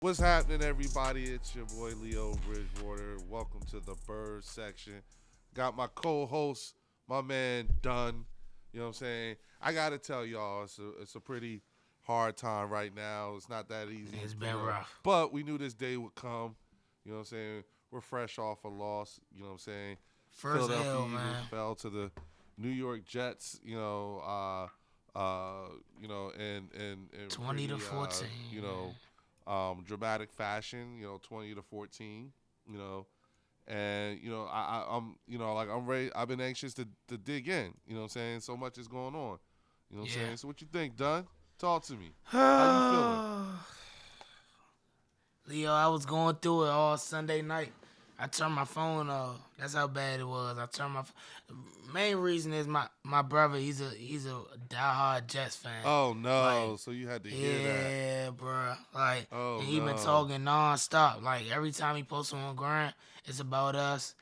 What's happening, everybody? It's your boy Leo Bridgewater. Welcome to the Bird Section. Got my co-host, my man Dunn. You know what I'm saying? I gotta tell y'all, it's a pretty hard time right now. It's not that easy. It's been rough. But we knew this day would come. You know what I'm saying? We're fresh off a loss. You know what I'm saying? First Philadelphia L, Eagles man. fell to the New York Jets. In 20 to pretty, 14. dramatic fashion. 20-14. You know, and I'm ready. I've been anxious to dig in. You know what I'm saying? So much is going on. You know what I'm Yeah. saying? So what you think, Dunn? Talk to me. How you feeling? Leo, I was going through it all Sunday night. I turned my phone off. That's how bad it was. I turned my. The main reason is my brother. He's a diehard Jets fan. Oh no! Like, So you had to hear that. yeah, bro. Like, Oh and he been no! talking nonstop. Like every time he posts on Grind, it's about us.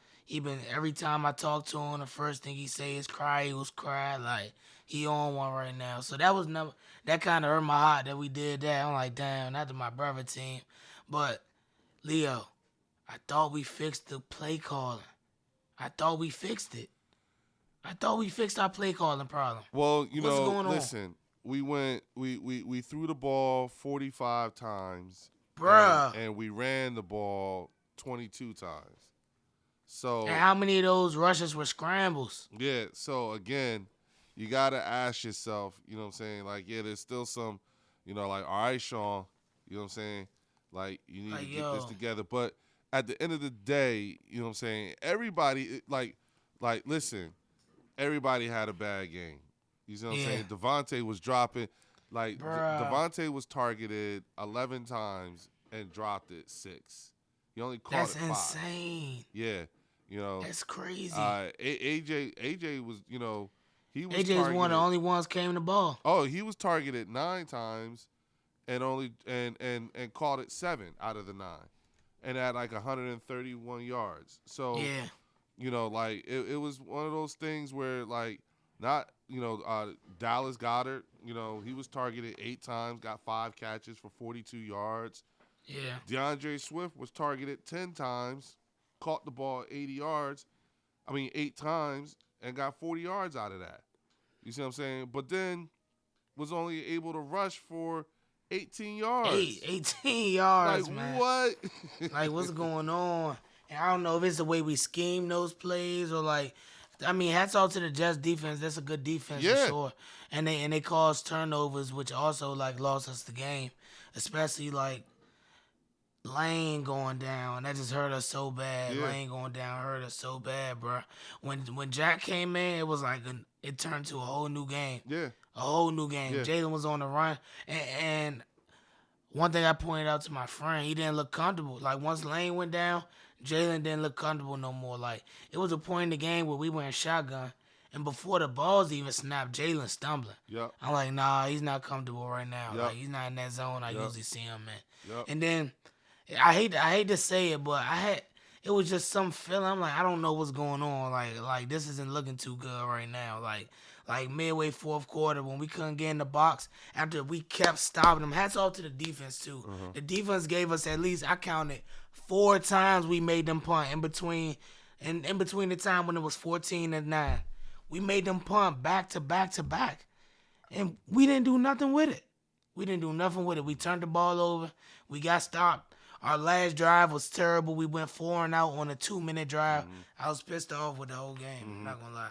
Every time I talk to him, the first thing he say is cry. He was cry. Like he on one right now. So that was never. That kind of hurt my heart that we did that. I'm like, damn, not to my brother team, but Leo, I thought we fixed the play calling. I thought we fixed it. I thought we fixed our play calling problem. Well, What's going on, listen. We threw the ball 45 times, and bruh? and we ran the ball 22 times. And So how many of those rushes were scrambles? yeah. So again, you gotta ask yourself. You know what I'm saying? Like, yeah, there's still some. Like, all right, Sean. You know what I'm saying? Like, you need to Like, get this yo, together. But at the end of the day, you know what I'm saying? Everybody, listen. Everybody had a bad game. You see what I'm yeah, saying? Devontae was dropping. Like, bruh, Devontae was targeted 11 times and dropped it 6. He only caught that's it 5. insane. Yeah. That's crazy. AJ was, he was AJ's one of the targeted. only ones came the ball. Oh, he was targeted 9 times and only and caught it 7 out of the 9 and had like 131 yards. So, Yeah, like it was one of those things where like not, Dallas Goddard, he was targeted 8 times, got 5 catches for 42 yards. yeah, DeAndre Swift was targeted 10 times, caught the ball 80 yards. 8 times and got 40 yards out of that. You see what I'm saying? But then was only able to rush for 18 yards. 18 Like, yards, man. what? Like, what's going on? And I don't know if it's the way we scheme those plays or like. I mean, hats off to the Jets defense. That's a good defense for Yeah. sure. And they caused turnovers, which also like lost us the game, especially like Lane going down. That just hurt us so bad. Yeah. Lane going down hurt us so bad, bro. When Jack came in, it was like it turned to a whole new game. Yeah. A whole new game. Yeah. Jalen was on the run, and one thing I pointed out to my friend, he didn't look comfortable. Like once Lane went down, Jalen didn't look comfortable no more. Like it was a point in the game where we were in shotgun, and before the balls even snapped, Jalen stumbling. Yep. I'm like, nah, he's not comfortable right now. Yep. Like he's not in that zone I Yep. usually see him in. Yep. And then I hate to say it, but it was just some feeling. I'm like, I don't know what's going on. Like this isn't looking too good right now. Like midway fourth quarter when we couldn't get in the box after we kept stopping them. Hats off to the defense too. The defense gave us at least, I counted 4 times we made them punt in between the time when it was 14-9. We made them punt back to back to back. And we didn't do nothing with it. We didn't do nothing with it. We turned the ball over. We got stopped. Our last drive was terrible. We went 4 and out on a 2-minute drive. I was pissed off with the whole game. I'm not gonna lie.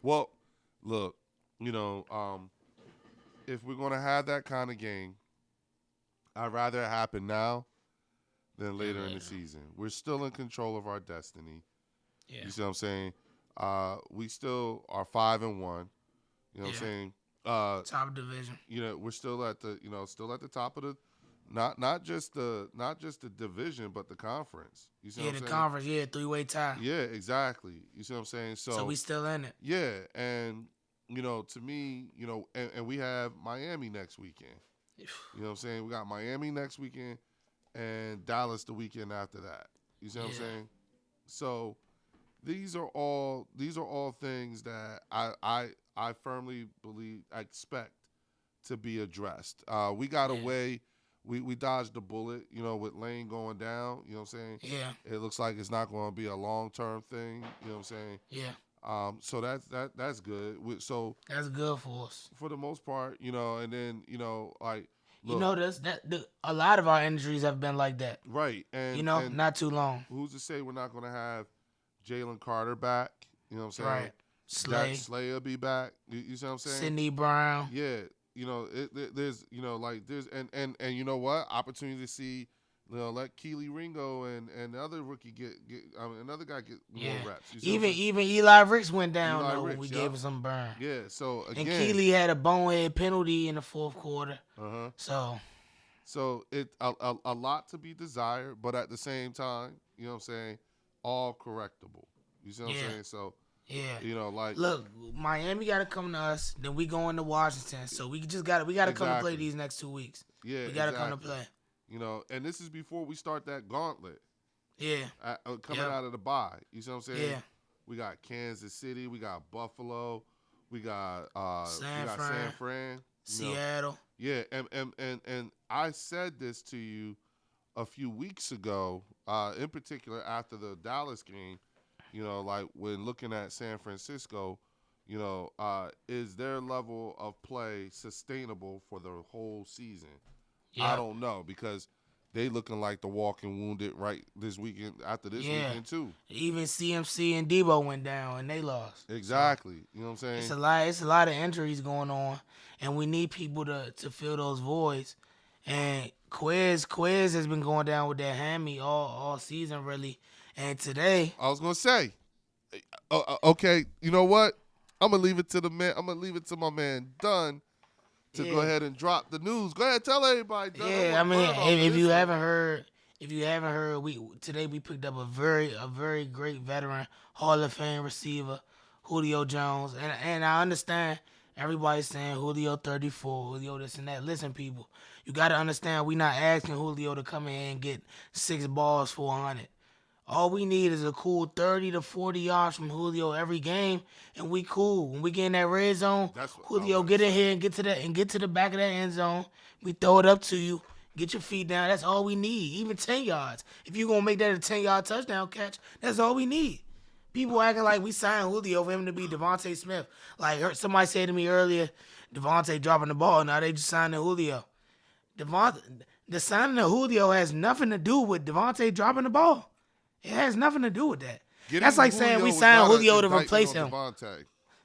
Well, look, if we're gonna have that kind of game, I'd rather it happen now than later in the season. We're still in control of our destiny. Yeah. You see what I'm saying? We still are 5-1. You know what I'm Yeah. saying? Top division. We're still at the top of the not just the division, but the conference. You see Yeah, what the I'm saying? conference. Yeah, 3-way tie. Yeah, exactly. You see what I'm saying? So we still in it. yeah, and to me, and we have Miami next weekend. You know what I'm saying? We got Miami next weekend and Dallas the weekend after that. You see what I'm Yeah. saying? So these are all things that I firmly believe I expect to be addressed. We got Yeah. away we dodged the bullet, with Lane going down. You know what I'm saying? Yeah. It looks like it's not going to be a long-term thing. You know what I'm saying? Yeah. So that's good. So That's good for us. for the most part, and then like You look, notice a lot of our injuries have been like that. right, and Not too long. who's to say we're not going to have Jalen Carter back? You know what I'm saying? Right. Slay. Slay will be back. You see what I'm saying? Sidney Brown. Yeah, there's there's and you know what? Opportunity to see, let Keely Ringo and the other rookie get another guy get more reps. You see Even Eli Ricks went down Eli though Ricks, when we gave him some burn. Yeah. So again, And Keely had a bonehead penalty in the fourth quarter. So it a lot to be desired, but at the same time, you know what I'm saying, all correctable. You see what I'm saying? So. Yeah. Like look, Miami got to come to us. Then we going to Washington. So we got to come to play these next 2 weeks. Yeah, we got to come to play. And this is before we start that gauntlet. Yeah. Coming out of the bye. You see what I'm saying? Yeah. We got Kansas City. We got Buffalo. We got San Fran. Seattle. Yeah, and I said this to you a few weeks ago, in particular after the Dallas game. Like when looking at San Francisco, is their level of play sustainable for the whole season? Yeah. I don't know, because they looking like the walking wounded right this weekend after this weekend too. Even CMC and Debo went down and they lost. Exactly. So, you know what I'm saying? It's a lot of injuries going on, and we need people to fill those voids. And Quez has been going down with that hammy all season really. And today, I was gonna say, okay, you know what? I'm gonna leave it to my man Dunn to go ahead and drop the news. Go ahead, tell everybody. Dunn, if you haven't heard, today we picked up a very great veteran, Hall of Fame receiver, Julio Jones, and I understand everybody's saying Julio 34, Julio this and that. Listen, people, you got to understand we not asking Julio to come in and get 6 balls for 100. All we need is a cool 30 to 40 yards from Julio every game, and we cool. When we get in that red zone, Julio get in here and get to the back of that end zone. We throw it up to you, get your feet down. That's all we need. Even 10 yards. If you're gonna make that a 10-yard touchdown catch, that's all we need. People acting like we signed Julio for him to be Devontae Smith. Like somebody said to me earlier, Devontae dropping the ball. Now they just signed Julio. The signing of Julio has nothing to do with Devontae dropping the ball. It has nothing to do with that. That's like saying we signed Julio to replace him.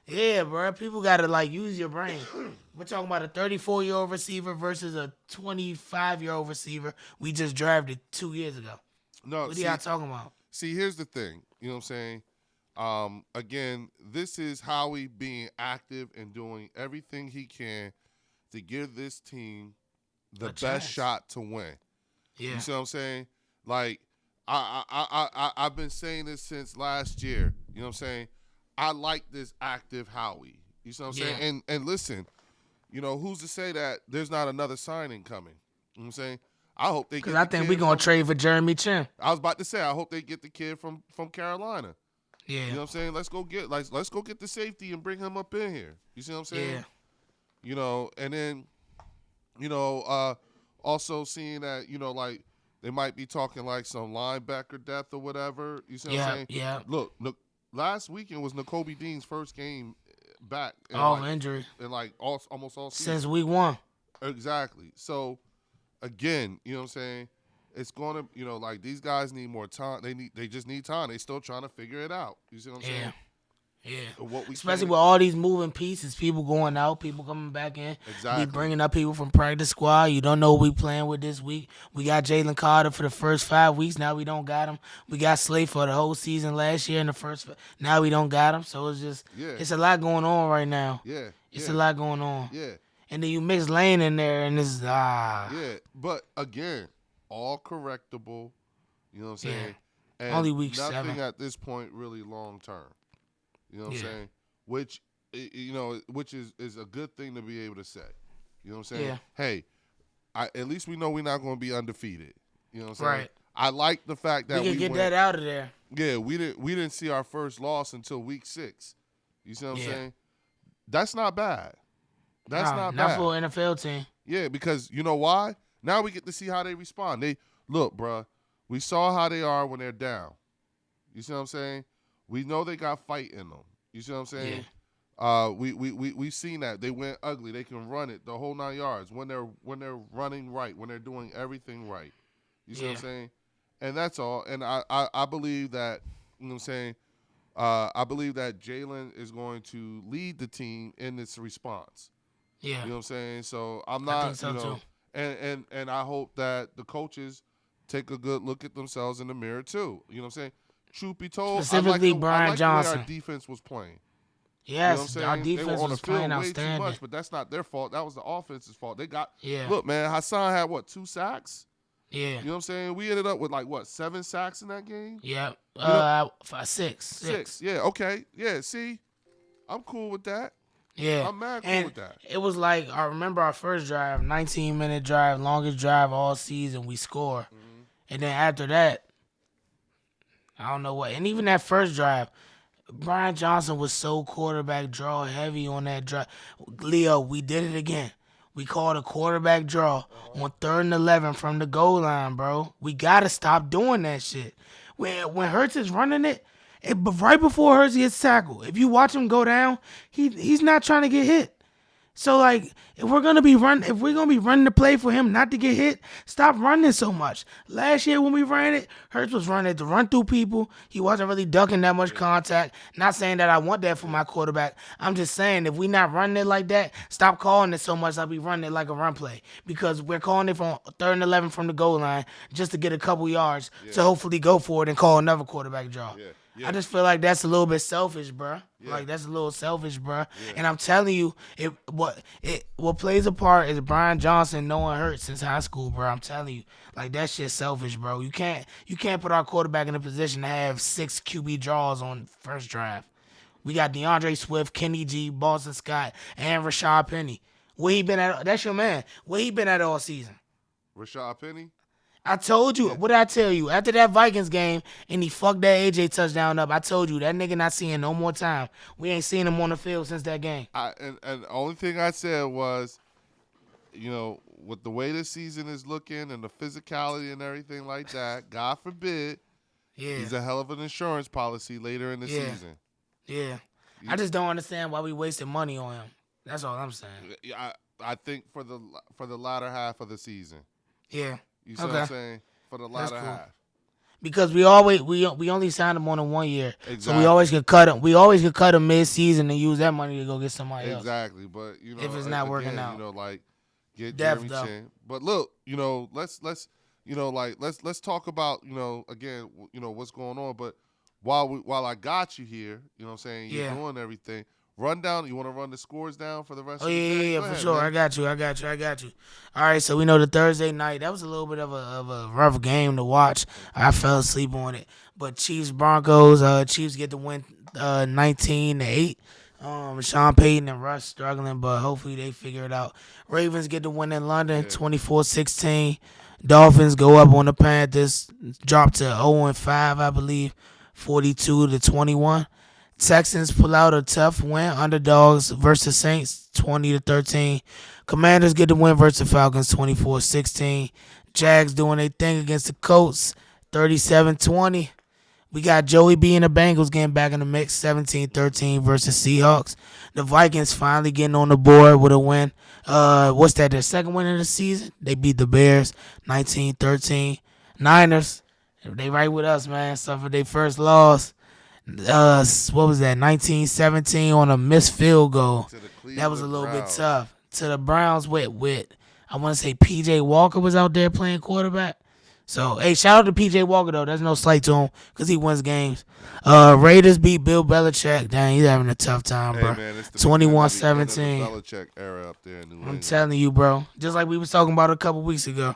Yeah, bro. People got to, use your brain. We're talking about a 34-year-old receiver versus a 25-year-old receiver we just drafted 2 years ago. No, what are y'all talking about? See, here's the thing. You know what I'm saying? Again, this is Howie being active and doing everything he can to give this team the best shot to win. Yeah. You see what I'm saying? I've been saying this since last year. You know what I'm saying? I like this active Howie. You see what I'm saying? And listen, who's to say that there's not another signing coming? You know what I'm saying? I hope they get. Because I think we're gonna trade for Jeremy Chin. I was about to say I hope they get the kid from Carolina. Yeah. You know what I'm saying? Let's go get the safety and bring him up in here. You see what I'm saying? Yeah. And then, also seeing that, they might be talking some linebacker depth or whatever. You see what I'm saying? Yeah. Look, last weekend was Nakobe Dean's first game back. Injury. In almost all season. Since week 1. Exactly. So, again, you know what I'm saying? It's going to, these guys need more time. They just need time. They still trying to figure it out. You see what I'm saying? Yeah. Especially with all these moving pieces, people going out, people coming back in. Exactly. We bringing up people from practice squad. You don't know who we playing with this week. We got Jalen Carter for the first 5 weeks. Now we don't got him. We got Slay for the whole season last year in the first. Now we don't got him. So it's just, it's a lot going on right now. Yeah. It's a lot going on. Yeah. And then you mix Lane in there, and it's Yeah, but again, all correctable. You know what I'm saying? And only week nothing 7 at this point really long term. You know what I'm saying? Which is a good thing to be able to say. You know what I'm saying? Yeah. Hey, at least we know we're not going to be undefeated. You know what I'm saying? Right. I like the fact that we can get that out of there. Yeah, we didn't see our first loss until week 6. You see what I'm saying? That's not bad. That's not bad. Not for an NFL team. Yeah, because you know why? Now we get to see how they respond. They look, bruh, we saw how they are when they're down. You see what I'm saying? We know they got fight in them. You see what I'm saying? We've seen that. They went ugly. They can run it the whole 9 yards when they're running right, when they're doing everything right. You see what I'm saying? And that's all. And I believe that, you know what I'm saying, I believe that Jalen is going to lead the team in this response. Yeah. You know what I'm saying? So I'm not, I think so too. And I hope that the coaches take a good look at themselves in the mirror too. You know what I'm saying? Truth be told, Specifically, Brian Johnson. The way our defense was playing. Yes, you know our defense was playing outstanding. Way too much, but that's not their fault. That was the offense's fault. They got Look, man, Hassan had 2 sacks? Yeah. You know what I'm saying? We ended up with 7 sacks in that game? Yeah. 6. 6. Yeah, okay. Yeah, see? I'm cool with that. Yeah. I'm mad cool with that. It was like, I remember our first drive, 19-minute drive, longest drive all season, we score. Mm-hmm. And then after that, I don't know what. And even that first drive, Brian Johnson was so quarterback draw heavy on that drive. Leo, we did it again. We called a quarterback draw on 3rd and 11 from the goal line, bro. We got to stop doing that shit. When Hurts is running it, right before Hurts gets tackled, if you watch him go down, he's not trying to get hit. So, like, if we're gonna be running the play for him not to get hit, stop running so much. Last year when we ran it, Hurts was running to run through people. He wasn't really ducking that much contact. Not saying that I want that for my quarterback. I'm just saying if we not running it like that, stop calling it so much like we running it like a run play. Because we're calling it from 3rd and 11 from the goal line just to get a couple yards to hopefully go for it and call another quarterback draw. Yeah. Yeah. I just feel like that's a little bit selfish, bro. Yeah. Like, that's a little selfish, bro. Yeah. And I'm telling you, what plays a part is Brian Johnson knowing Hurts since high school, bro. I'm telling you, like, that shit's selfish, bro. You can't put our quarterback in a position to have 6 QB draws on first drive. We got DeAndre Swift, Kenny G, Boston Scott, and Rashad Penny. Where he been at? That's your man. Where he been at all season? Rashad Penny? I told you. What did I tell you? After that Vikings game and he fucked that AJ touchdown up, I told you that nigga not seeing no more time. We ain't seen him on the field since that game. And the only thing I said was, you know, with the way this season is looking and the physicality and everything like that, God forbid, he's a hell of an insurance policy later in the season. Yeah. I just don't understand why we wasted money on him. That's all I'm saying. I think for the latter half of the season. Yeah. You see what I'm saying? For the latter half. Because we only signed him on a 1 year. Exactly. So we always could cut him. We always could cut him mid-season and use that money to go get somebody else. Exactly. But, you know, if it's not working out. You know, like, get Jeremy Chin. But look, you know, let's talk about, you know, again, you know, what's going on. But while I got you here, you know what I'm saying, you're doing everything. Run down. You want to run the scores down for the rest of the day? Yeah, for sure. Man. I got you. All right, so we know the Thursday night, that was a little bit of a rough game to watch. I fell asleep on it. But Chiefs-Broncos, Chiefs get the win 19-8. Sean Payton and Russ struggling, but hopefully they figure it out. Ravens get the win in London, 24-16. Dolphins go up on the Panthers, drop to 0-5, I believe, 42-21. Texans pull out a tough win, underdogs versus Saints, 20-13. Commanders get the win versus Falcons, 24-16. Jags doing their thing against the Colts, 37-20. We got Joey B and the Bengals getting back in the mix, 17-13 versus Seahawks. The Vikings finally getting on the board with a win. What's that, their second win of the season? They beat the Bears, 19-13. Niners, they right with us, man, suffered their first loss. What was that? 19-17 on a missed field goal. That was a little bit tough. To the Browns with I want to say PJ Walker was out there playing quarterback. So, hey, shout out to PJ Walker though. There's no slight to him because he wins games. Raiders beat Bill Belichick. Dang, he's having a tough time, bro. 21-17. Belichick era up there in New England. I'm telling you, bro. Just like we was talking about a couple weeks ago.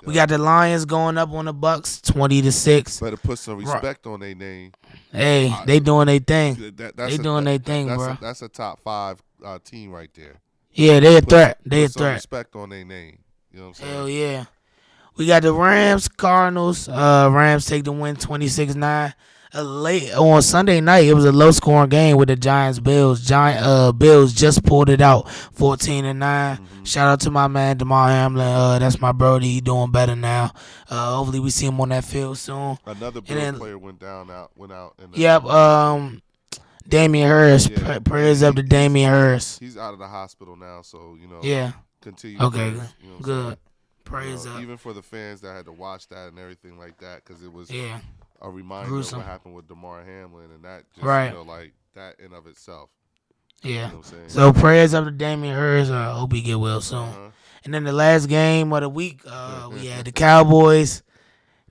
We got the Lions going up on the Bucks, 20-6. Better put some respect on their name. Hey, they doing their thing. They doing their thing, bro. That's a top 5 team right there. Yeah, they a threat. They a threat. Some respect on their name. You know what I'm saying? Hell yeah. We got the Rams, Cardinals. Rams take the win 26-9 late on Sunday night. It was a low scoring game with the Giants Bills. Bills just pulled it out, 14-9. Mm-hmm. Shout out to my man Damar Hamlin. That's my brody. He doing better now. Hopefully we see him on that field soon. Another And Bills then player went out in yep, the game. Damian Harris. Yeah, Prayers up to Damian Harris. he's out of the hospital now, so Yeah. continue Okay. prayers. You know what I'm Good. saying? Praise up. Even for the fans that had to watch that and everything like that, because it was Yeah. a reminder Gruesome. of what happened with Damar Hamlin, and that just Right. like that in of itself. Yeah. You know what I'm saying? So prayers up to Damian Harris. I hope he get well soon. Uh-huh. And then the last game of the week, we had the Cowboys.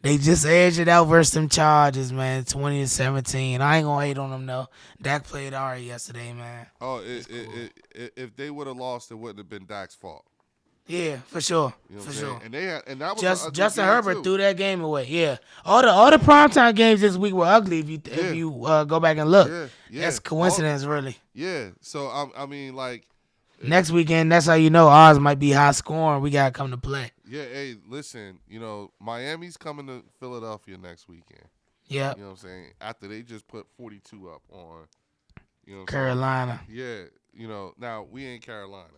They just edged it out versus them Chargers, man, 20-17. I ain't gonna hate on them though. Dak played all right yesterday, man. Oh, if they would have lost, it wouldn't have been Dak's fault. Yeah, for sure, You know what for I'm sure. saying? And they had, and that was Just Justin Herbert too. threw that game away. Yeah, all the primetime games this week were ugly. If you go back and look, that's coincidence, really. Yeah. So I mean, like next weekend, that's how you know ours might be high scoring. We gotta come to play. Yeah. Hey, listen. Miami's coming to Philadelphia next weekend. Yeah. You know what I'm saying? After they just put 42 up on, Carolina. Yeah. Now we ain't Carolina.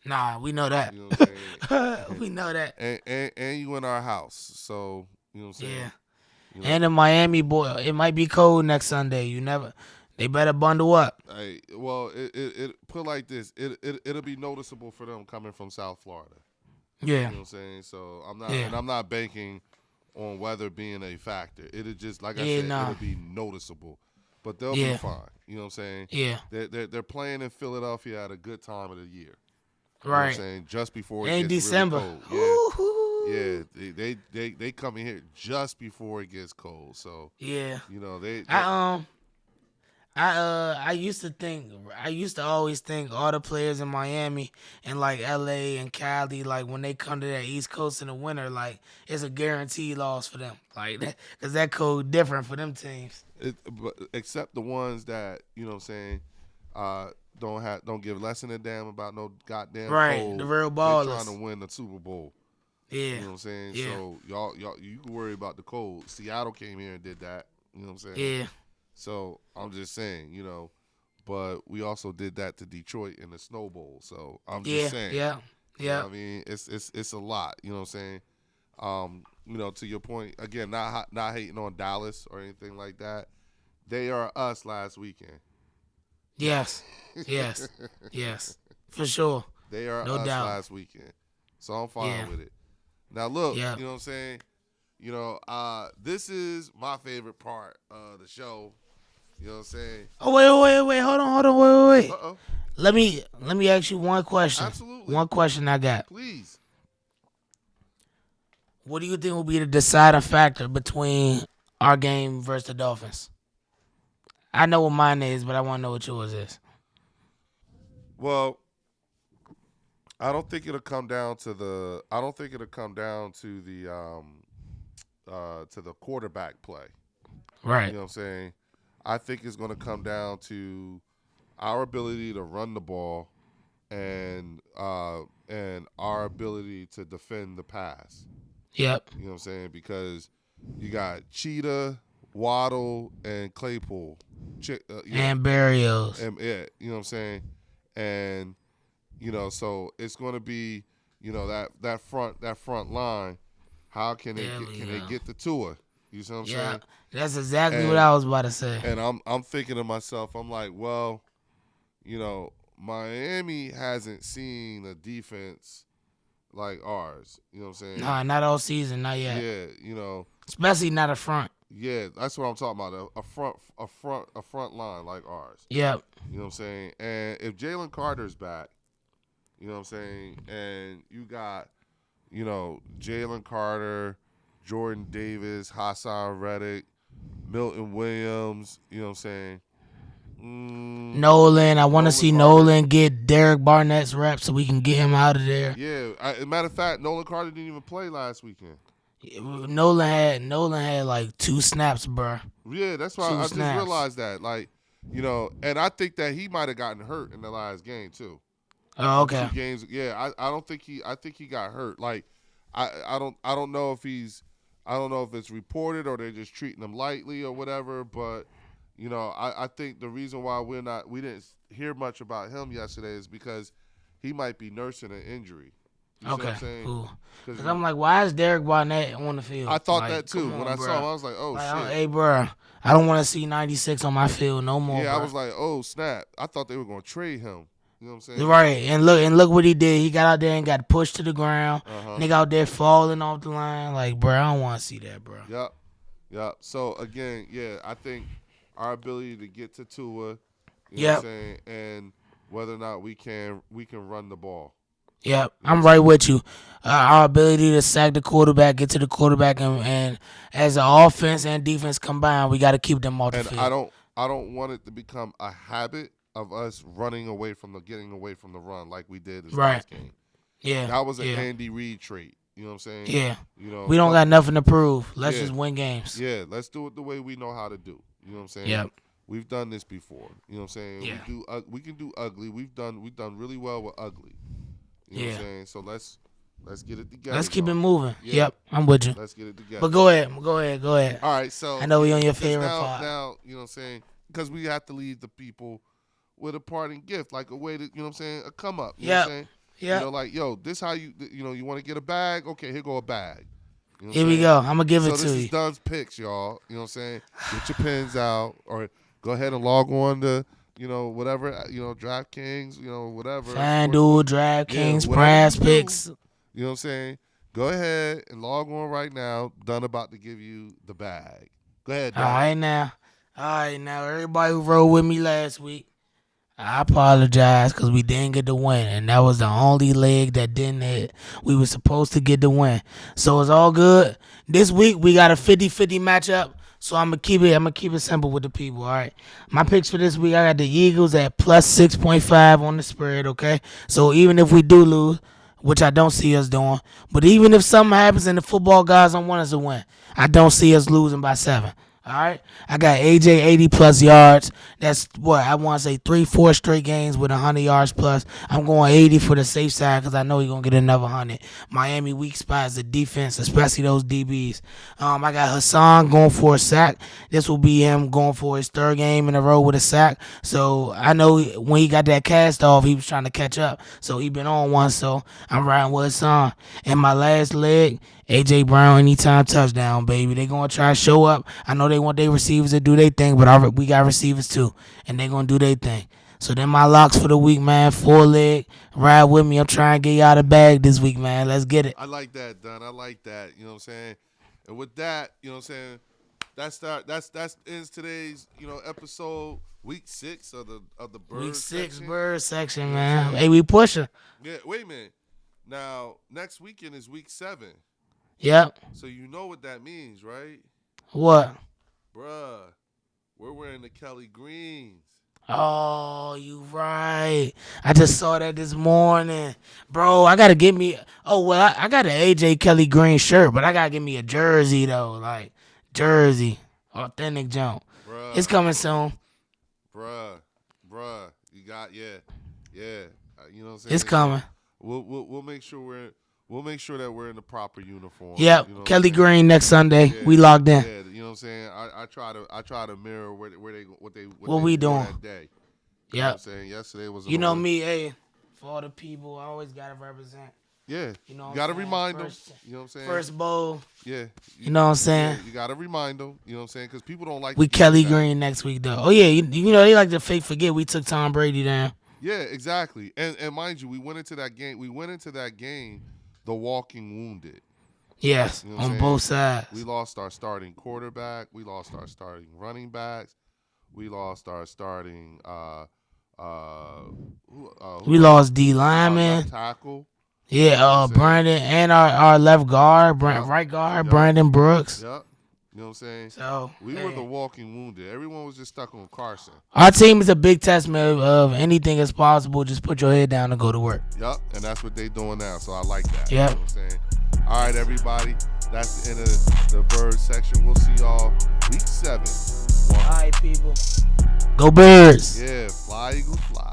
Nah, we know that. You know what I'm saying? We know that. And you in our house, so you know what I'm saying? Yeah. And in Miami, boy, it might be cold next Sunday. They better bundle up. Hey, well, it put like this. It'll be noticeable for them coming from South Florida. Yeah. You know what I'm saying? So I'm not banking on weather being a factor. It'll just like I said, it'll be noticeable. But they'll be fine. You know what I'm saying? Yeah. They're playing in Philadelphia at a good time of the year. Right. You know what I'm saying? Just before it gets December. really cold. Yeah. They come in here just before it gets cold. So they I used to always think all the players in Miami and like LA and Cali, like when they come to that East Coast in the winter, like it's a guaranteed loss for them. Like that, cause that cold different for them teams. Except the ones that, you know what I'm saying, don't give less than a damn about no goddamn cold. The real ballers. They're trying to win the Super Bowl. Yeah. You know what I'm saying? Yeah. So y'all you can worry about the cold. Seattle came here and did that. You know what I'm saying? Yeah. So I'm just saying, but we also did that to Detroit in the Snow Bowl. So I'm just saying. Yeah. You know what I mean, it's a lot. You know what I'm saying? To your point, again, not hating on Dallas or anything like that. They are us last weekend. Yes. For sure. They are no us doubt. last weekend. So I'm fine with it. Now look, Yeah. you know what I'm saying? This is my favorite part of the show. You know what I'm saying? Oh wait, hold on, wait. Uh-oh. Let me ask you one question. Absolutely. One question I got. Please. What do you think will be the deciding factor between our game versus the Dolphins? I know what mine is, but I want to know what yours is. Well, I don't think it'll come down to the quarterback play. Right. You know what I'm saying? I think it's going to come down to our ability to run the ball and our ability to defend the pass. Yep. You know what I'm saying? Because you got Cheetah, Waddle, and Claypool. And Barrios. And, you know what I'm saying? And, so it's going to be, that front line. How can they get the Tua? You see what I'm saying? That's exactly what I was about to say. And I'm thinking to myself, I'm like, well, Miami hasn't seen a defense like ours. You know what I'm saying? Nah, not all season, not yet. Yeah, especially not a front. Yeah, that's what I'm talking about. A front line like ours. Yep. You know what I'm saying? And if Jalen Carter's back, you know what I'm saying, and you got, Jalen Carter, Jordan Davis, Hassan Reddick, Milton Williams, you know what I'm saying? Nolan, I want to see Carter. Nolan get Derek Barnett's reps so we can get him out of there. Yeah, as a matter of fact, Nolan Carter didn't even play last weekend. Nolan had like 2 snaps, bro. Yeah, that's why I just realized that. Like, and I think that he might have gotten hurt in the last game too. Oh, okay. 2 games. Yeah, I don't think I think he got hurt. Like, I don't know if he's I don't know if it's reported or they're just treating him lightly or whatever, but I think the reason why we didn't hear much about him yesterday is because he might be nursing an injury. You see what Okay, I'm saying? cool. Because Cause I'm like, why is Derek Barnett on the field? I thought Like, that too. come When on, I saw him, bro. I was like, oh Like, shit. hey, bro, I don't want to see 96 on my field no more, Yeah, I bro. was like, oh snap. I thought they were gonna trade him. You know what I'm saying? Right, and look what he did. He got out there and got pushed to the ground. Uh-huh. Nigga out there falling off the line. Like, bro, I don't want to see that, bro. Yep. Yep. So again, yeah, I think our ability to get to Tua, you know what I'm saying, and whether or not we can run the ball. Yep, I'm right with you. Our ability to sack the quarterback, get to the quarterback, and as an offense and defense combined, we got to keep them off the And field. I don't want it to become a habit of us getting away from the run like we did this last game. Yeah, That was an Andy Reid trait. You know what I'm saying? Yeah. You know, We don't got nothing to prove. Let's just win games. Yeah, let's do it the way we know how to do. You know what I'm saying? Yep. We've done this before. You know what I'm saying? Yeah. We can do ugly. We've done really well with ugly. You know what I'm saying? So let's get it together. Let's keep y'all. it moving. Yeah. Yep, I'm with you. Let's get it together. But go ahead. All right, so I know we on your favorite part. Now, you know what I'm saying? Because we have to leave the people with a parting gift, like a way to, you know what I'm saying, a come up. You know what I'm saying? Yeah. You know, like, yo, this how you want to get a bag? Okay, here go a bag. You know what Here I'm we saying? go. I'm going to give it So to this you. is Dunn's picks, y'all. You know what I'm saying? Get your pens out or go ahead and log on to, whatever, DraftKings, whatever. FanDuel, DraftKings, whatever Prize you do. Picks. You know what I'm saying? Go ahead and log on right now. Dunn about to give you the bag. Go ahead, Dunn. All right, now, everybody who rode with me last week, I apologize because we didn't get the win, and that was the only leg that didn't hit. We were supposed to get the win, so it's all good. This week we got a 50-50 matchup, so I'm gonna keep it simple with the people. All right, my picks for this week, I got the Eagles at plus 6.5 on the spread. Okay, so even if we do lose, which I don't see us doing, but even if something happens and the football guys don't want us to win, I don't see us losing by 7. All right, I got AJ 80 plus yards. That's what I want to say. 3-4 straight games with 100 yards plus. I'm going 80 for the safe side because I know he's gonna get another 100. Miami weak spot is the defense, especially those DBs. I got Hassan going for a sack. This will be him going for his 3rd game in a row with a sack. So I know when he got that cast off, he was trying to catch up. So he been on one. So I'm riding with Hassan. And my last leg, A.J. Brown, anytime touchdown, baby. They going to try to show up. I know they want their receivers to do their thing, but we got receivers too, and they going to do their thing. So then my locks for the week, man, 4-leg. Ride with me. I'm trying to get y'all the bag this week, man. Let's get it. I like that, Dunn. I like that. You know what I'm saying? And with that, you know what I'm saying? That's ends today's, episode, week 6 of the Bird Week 6, section. Bird section, man. Hey, we pushing. Yeah, wait a minute. Now, next weekend is week 7. Yep. So you know what that means, right? What? Bruh, we're wearing the Kelly Greens. Oh, you right. I just saw that this morning. Bro, I got to get me. Oh, well, I got an AJ Kelly Green shirt, but I got to get me a jersey, though. Like, jersey. Authentic jump. Bruh. It's coming soon. Bruh. You got, yeah. You know what I'm saying? It's coming. We'll make sure that we're in the proper uniform. Yep, You know Kelly Green next Sunday. We locked in. Yeah, you know what I'm saying? I try to mirror what we doing that day. Yep. You know what I'm saying? Yesterday was You know me, hey, for all the people, I always gotta represent. Yeah. You know, you gotta remind them. You know what I'm saying? First bowl. Yeah. You know what I'm saying? Yeah, you gotta remind them. You know what I'm saying? Because people don't like. We Kelly Green next week though. Oh yeah, you know they like to fake forget we took Tom Brady down. Yeah, exactly. And mind you, we went into that game the walking wounded. Yes, you know on both sides. We lost our starting quarterback. We lost our starting running backs. We lost our starting we lost D lineman. Left tackle. Yeah, Brandon and our left guard, right guard, Brandon Brooks. Yep. You know what I'm saying? So we were the walking wounded. Everyone was just stuck on Carson. Our team is a big testament of anything is possible. Just put your head down and go to work. Yep, and that's what they doing now. So I like that. Yep. You know what I'm saying? All right, everybody. That's the end of the Bird section. We'll see y'all week 7. All right, people. Go Birds. Yeah, fly, Eagles, fly.